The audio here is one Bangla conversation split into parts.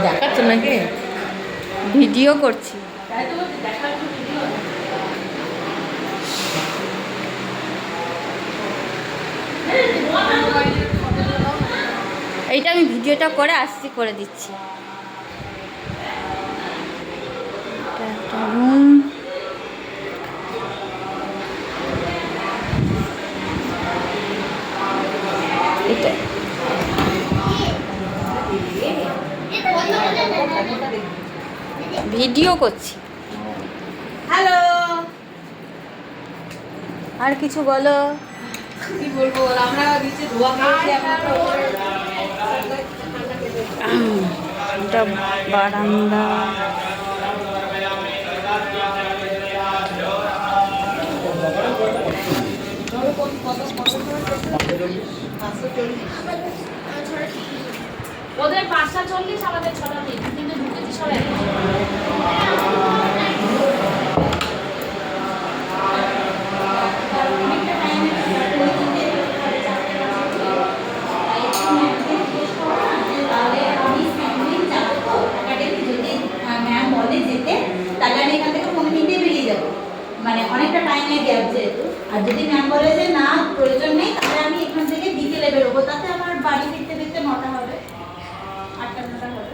দেখাচ্ছ নাকি? ভিডিও করছি। এইটা আমি ভিডিওটা করে আসছি, করে দিচ্ছি। এটা একটা রুম। এটা ভিডিও করছি। হ্যালো, আর কিছু বলো। কি বলবো, আমরা নিচে ধোয়া খেয়েছি। এটা বারান্দা। ওদের 5:40, আমাদের 6:30, কিন্তু ঢুকেছি সবাই। তাহলে আমি এখান থেকে 15 মিনিটে বেরিয়ে যাবো, মানে অনেকটা টাইমে গ্যাপ যেহেতু। আর যদি ম্যাম বলে যে না প্রয়োজন নেই, তাহলে আমি এখান থেকে বিকেলে বেরোবো, তাতে আমার বাড়ি ফিরতে ফিরতে 9টা হবে, 8টা-9টা হবে।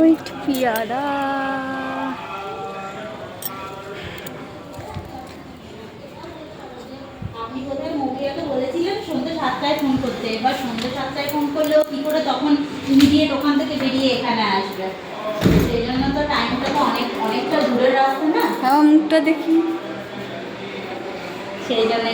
ওইট পিয়ারা। আপনি বোধহয় মৌরিয়াকে বলেছিলেন সন্ধ্যে 7টায় ফোন করতে। এবার সন্ধ্যে 7টায় ফোন করলেও কি করে তখন ইমিডিয়েট ওখান থেকে বেরিয়ে এখানে আসবে? সেই জন্য তো টাইমটা তো অনেকটা দূরের রাস্তা না। হ্যাঁ, মুখটা দেখি। সেই জন্যই